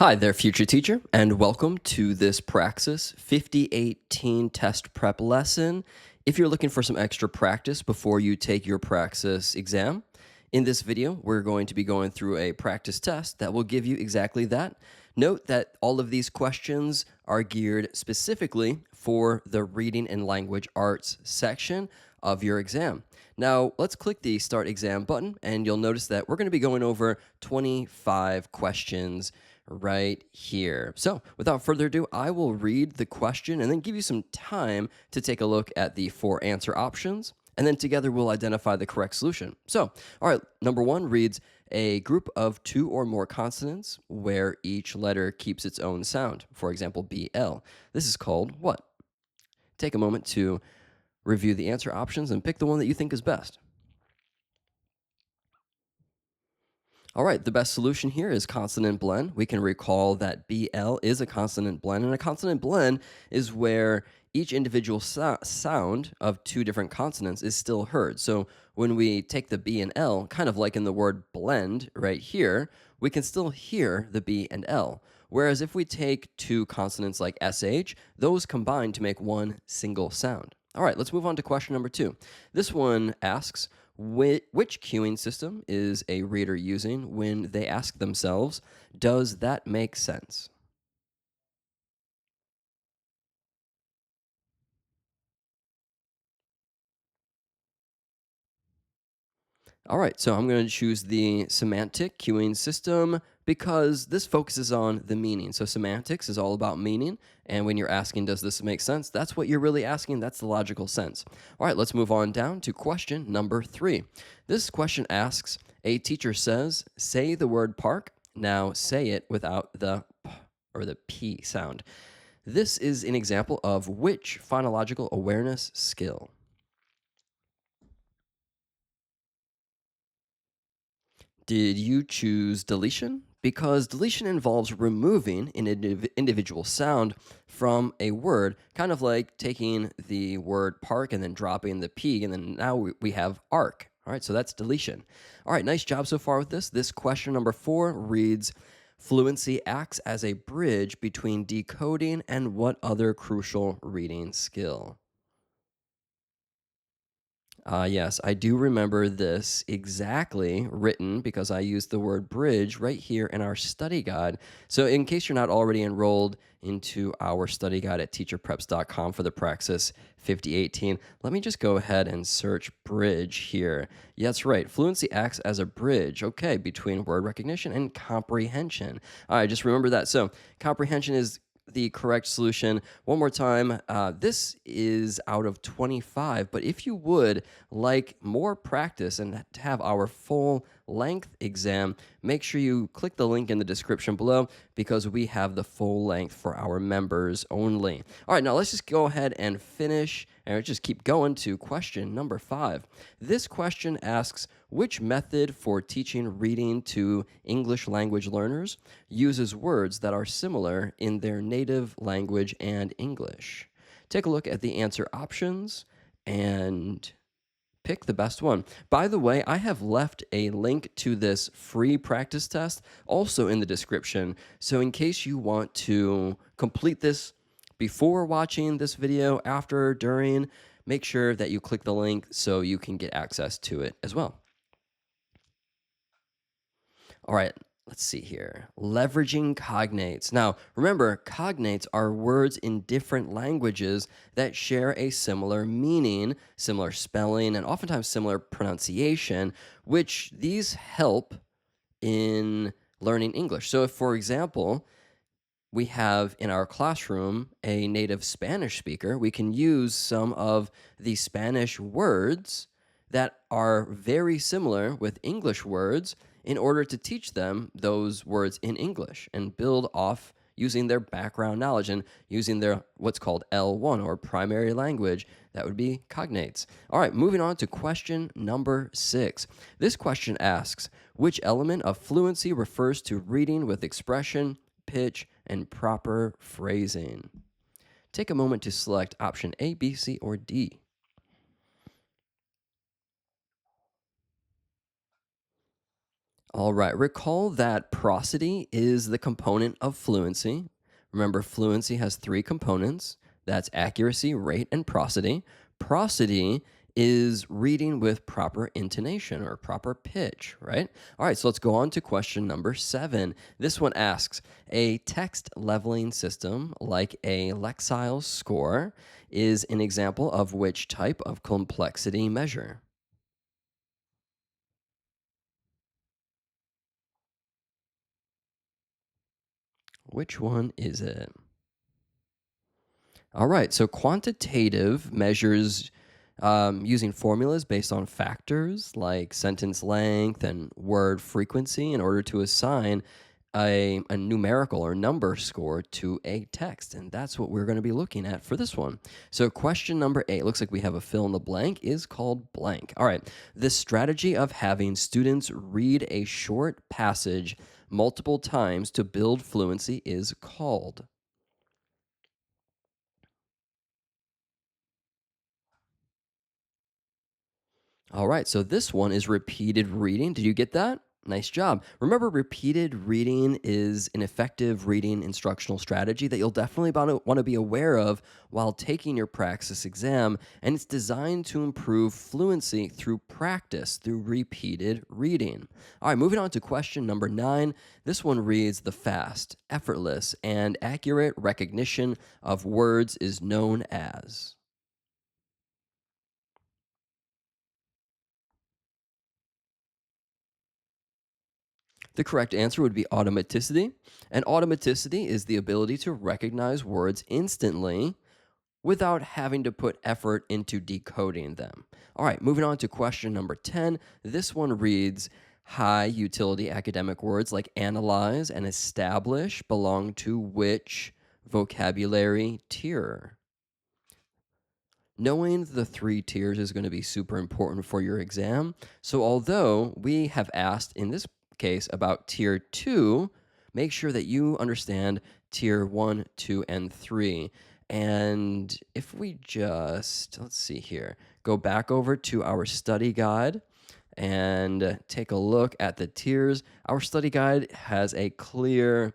Hi there, future teacher, and welcome to this Praxis 5018 test prep lesson. If you're looking for some extra practice before you take your Praxis exam, in this video, we're going to be going through a practice test that will give you exactly that. Note that all of these questions are geared specifically for the reading and language arts section of your exam. Now, let's click the Start Exam button, and you'll notice that we're going to be going over 25 questions right here. So without further ado, I will read the question and then give you some time to take a look at the 4 answer options. And then together we'll identify the correct solution. So, all right, number 1 reads, a group of 2 or more consonants where each letter keeps its own sound. For example, BL. This is called what? Take a moment to review the answer options and pick the one that you think is best. All right, the best solution here is consonant blend. We can recall that BL is a consonant blend, and a consonant blend is where each individual sound of 2 different consonants is still heard. So when we take the B and L, kind of like in the word blend right here, we can still hear the B and L. Whereas if we take 2 consonants like SH, those combine to make one single sound. All right, let's move on to question number 2. This one asks, which cueing system is a reader using when they ask themselves, does that make sense? All right, so I'm going to choose the semantic cueing system because this focuses on the meaning. So semantics is all about meaning. And when you're asking, does this make sense? That's what you're really asking. That's the logical sense. All right, let's move on down to question number 3. This question asks, a teacher says, say the word park. Now say it without the p or the p sound. This is an example of which phonological awareness skill? Did you choose deletion? Because deletion involves removing an individual sound from a word, kind of like taking the word park and then dropping the P, and then now we have arc. All right, so that's deletion. All right, nice job so far with this. This question number 4 reads, fluency acts as a bridge between decoding and what other crucial reading skill? Yes, I do remember this exactly written because I used the word bridge right here in our study guide. So, in case you're not already enrolled into our study guide at teacherpreps.com for the Praxis 5018, let me just go ahead and search bridge here. Yeah, that's right. Fluency acts as a bridge, okay, between word recognition and comprehension. All right, just remember that. So, comprehension is the correct solution. One more time, this is out of 25, but if you would like more practice and to have our full length exam, make sure you click the link in the description below because we have the full length for our members only. All right, now let's just go ahead and finish and just keep going to question number 5. This question asks, which method for teaching reading to English language learners uses words that are similar in their native language and English? Take a look at the answer options and pick the best one. By the way, I have left a link to this free practice test also in the description. So in case you want to complete this before watching this video, after, during, make sure that you click the link so you can get access to it as well. All right, let's see here. Leveraging cognates. Now, remember, cognates are words in different languages that share a similar meaning, similar spelling, and oftentimes similar pronunciation, which these help in learning English. So if, for example, we have in our classroom a native Spanish speaker, we can use some of the Spanish words that are very similar with English words in order to teach them those words in English and build off using their background knowledge and using their what's called L1 or primary language. That would be cognates. All right, moving on to question number 6. This question asks, which element of fluency refers to reading with expression, pitch, and proper phrasing? Take a moment to select option A, B, C, or D. All right. Recall that prosody is the component of fluency. Remember, fluency has three components, that's accuracy, rate, and prosody. Prosody is reading with proper intonation or proper pitch, right? All right, so let's go on to question number 7. This one asks, a text leveling system like a Lexile score is an example of which type of complexity measure? Which one is it? All right. So quantitative measures using formulas based on factors like sentence length and word frequency in order to assign a numerical or number score to a text. And that's what we're going to be looking at for this one. So, question number 8 looks like we have a fill in the blank is called blank. All right. The strategy of having students read a short passage multiple times to build fluency is called. All right, so this one is repeated reading. Did you get that? Nice job. Remember, repeated reading is an effective reading instructional strategy that you'll definitely want to be aware of while taking your Praxis exam, and it's designed to improve fluency through practice, through repeated reading. All right, moving on to question number 9. This one reads, the fast, effortless, and accurate recognition of words is known as. The correct answer would be automaticity. And automaticity is the ability to recognize words instantly without having to put effort into decoding them. All right, moving on to question number 10. This one reads, high utility academic words like analyze and establish belong to which vocabulary tier? Knowing the three tiers is going to be super important for your exam. So, although we have asked in this case about tier 2, make sure that you understand tier 1, 2, and 3. And if we just, let's see here, go back over to our study guide and take a look at the tiers, our study guide has a clear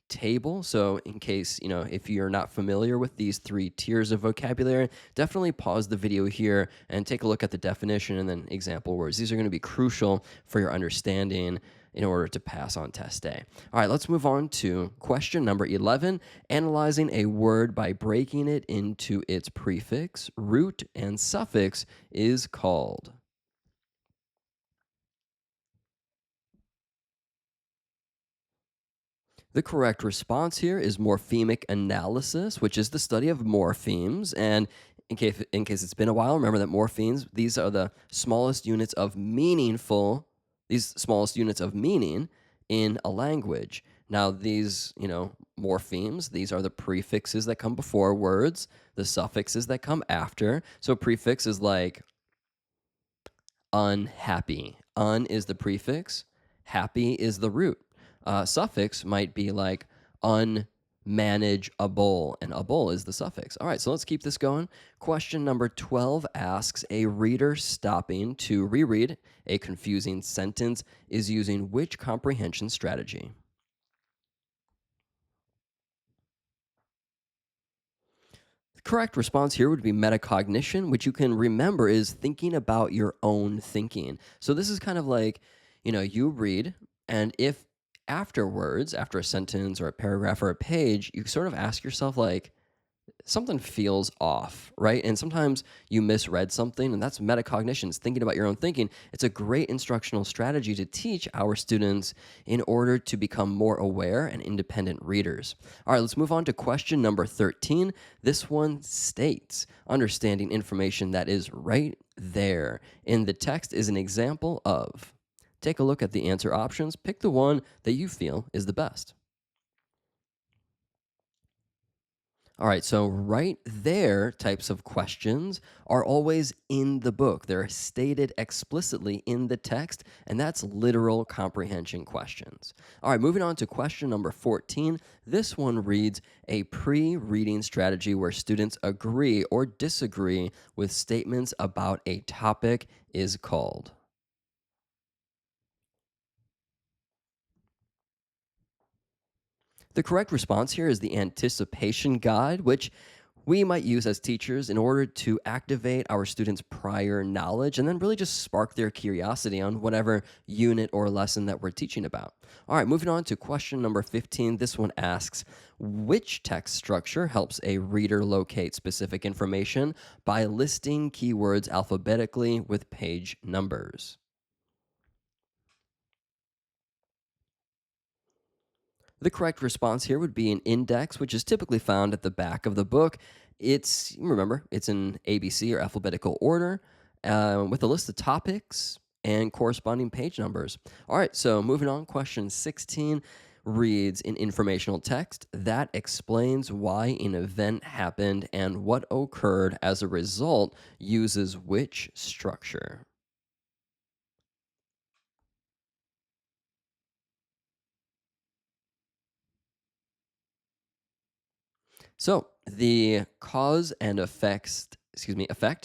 table. So, in case, if you're not familiar with these three tiers of vocabulary, definitely pause the video here and take a look at the definition and then example words. These are going to be crucial for your understanding in order to pass on test day. All right, let's move on to question number 11, analyzing a word by breaking it into its prefix, root, and suffix is called. The correct response here is morphemic analysis, which is the study of morphemes. And in case it's been a while, remember that morphemes, these are the smallest units of these smallest units of meaning in a language. Now, these, morphemes, these are the prefixes that come before words, the suffixes that come after. So prefix is like unhappy. Un is the prefix, happy is the root. Suffix might be like unmanageable, and able is the suffix. All right, so let's keep this going. Question number 12 asks, a reader stopping to reread a confusing sentence is using which comprehension strategy? The correct response here would be metacognition, which you can remember is thinking about your own thinking. So this is kind of like, you read, and if afterwards, after a sentence or a paragraph or a page, you sort of ask yourself, like, something feels off, right? And sometimes you misread something, and that's metacognition, it's thinking about your own thinking. It's a great instructional strategy to teach our students in order to become more aware and independent readers. All right, let's move on to question number 13. This one states, understanding information that is right there in the text is an example of. Take a look at the answer options, pick the one that you feel is the best. All right, so right there types of questions are always in the book. They're stated explicitly in the text, and that's literal comprehension questions. All right, moving on to question number 14. This one reads, a pre-reading strategy where students agree or disagree with statements about a topic is called. The correct response here is the anticipation guide, which we might use as teachers in order to activate our students' prior knowledge and then really just spark their curiosity on whatever unit or lesson that we're teaching about. All right, moving on to question number 15. This one asks, which text structure helps a reader locate specific information by listing keywords alphabetically with page numbers? The correct response here would be an index, which is typically found at the back of the book. Remember, it's in ABC or alphabetical order with a list of topics and corresponding page numbers. All right, so moving on, question 16 reads in informational text that explains why an event happened and what occurred as a result uses which structure. So the cause and effect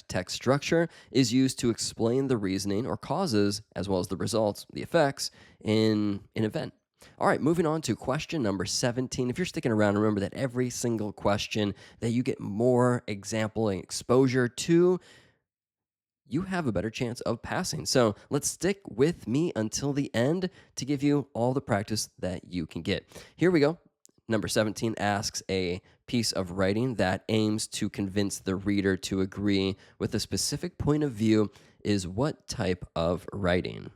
text structure is used to explain the reasoning or causes as well as the results, the effects in an event. All right, moving on to question number 17. If you're sticking around, remember that every single question that you get more example and exposure to, you have a better chance of passing. So let's stick with me until the end to give you all the practice that you can get. Here we go. Number 17 asks a piece of writing that aims to convince the reader to agree with a specific point of view is what type of writing?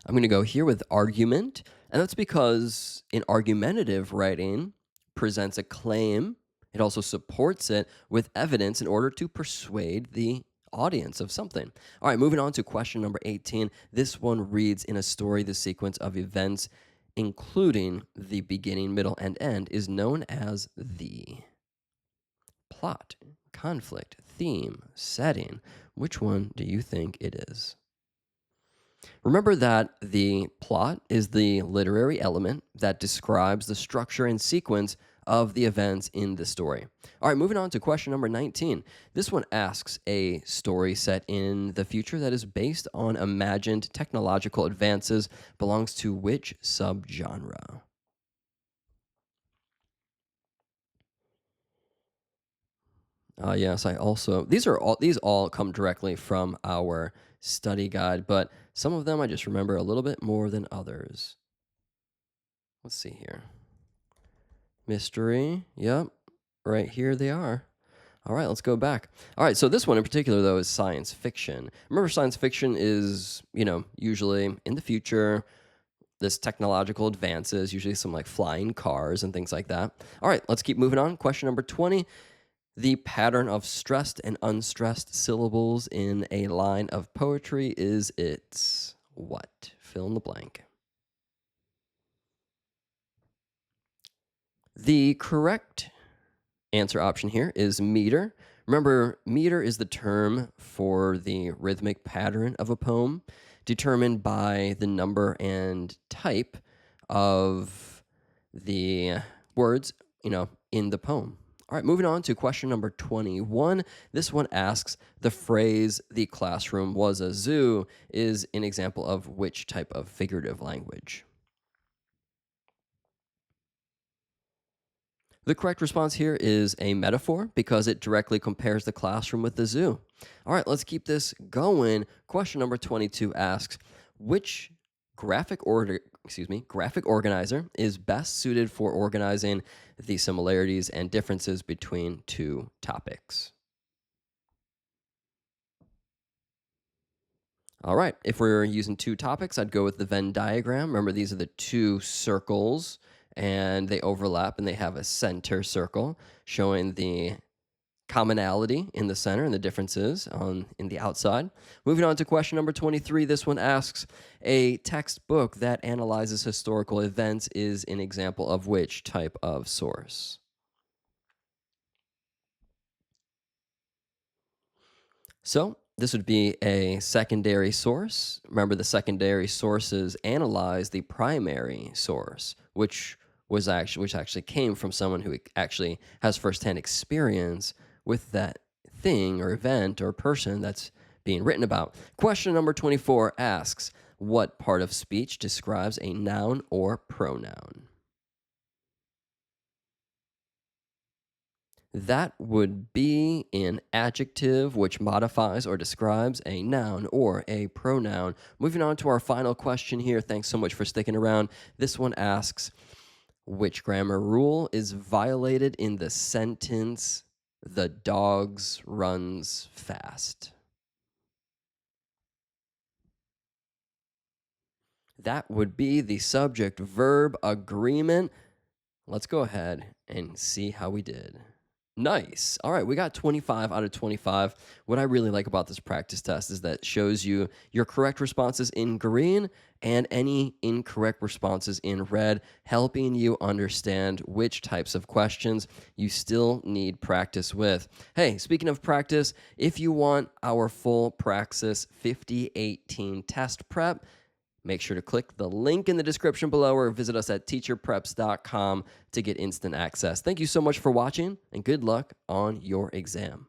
I'm going to go here with argument, and that's because an argumentative writing presents a claim. It also supports it with evidence in order to persuade the audience of something. All right, moving on to question number 18. This one reads in a story, the sequence of events, including the beginning, middle, and end, is known as the plot, conflict, theme, setting. Which one do you think it is? Remember that the plot is the literary element that describes the structure and sequence of the events in the story. All right, moving on to question number 19. This one asks a story set in the future that is based on imagined technological advances belongs to which subgenre? Yes, I also these all come directly from our study guide, but some of them I just remember a little bit more than others. Let's see here. Mystery. Yep. Right here they are. All right, let's go back. All right, so this one in particular, though, is science fiction. Remember, science fiction is, usually in the future, this technological advances, usually some like flying cars and things like that. All right, let's keep moving on. Question number 20. The pattern of stressed and unstressed syllables in a line of poetry is its what? Fill in the blank. The correct answer option here is meter. Remember, meter is the term for the rhythmic pattern of a poem determined by the number and type of the words, in the poem. All right, moving on to question number 21. This one asks the phrase, the classroom was a zoo, is an example of which type of figurative language? The correct response here is a metaphor because it directly compares the classroom with the zoo. All right, let's keep this going. Question number 22 asks, which graphic organizer is best suited for organizing the similarities and differences between two topics? All right, if we're using two topics, I'd go with the Venn diagram. Remember, these are the two circles and they overlap and they have a center circle showing the commonality in the center and the differences in the outside. Moving on to question number 23. This one asks, a textbook that analyzes historical events is an example of which type of source? So this would be a secondary source. Remember, the secondary sources analyze the primary source, which actually came from someone who actually has firsthand experience with that thing or event or person that's being written about. Question number 24 asks, what part of speech describes a noun or pronoun? That would be an adjective which modifies or describes a noun or a pronoun. Moving on to our final question here. Thanks so much for sticking around. This one asks, which grammar rule is violated in the sentence, the dogs runs fast? That would be the subject verb agreement. Let's go ahead and see how we did. Nice. All right, we got 25 out of 25. What I really like about this practice test is that it shows you your correct responses in green and any incorrect responses in red, helping you understand which types of questions you still need practice with. Hey, speaking of practice, if you want our full Praxis 5018 test prep, make sure to click the link in the description below or visit us at teacherpreps.com to get instant access. Thank you so much for watching and good luck on your exam.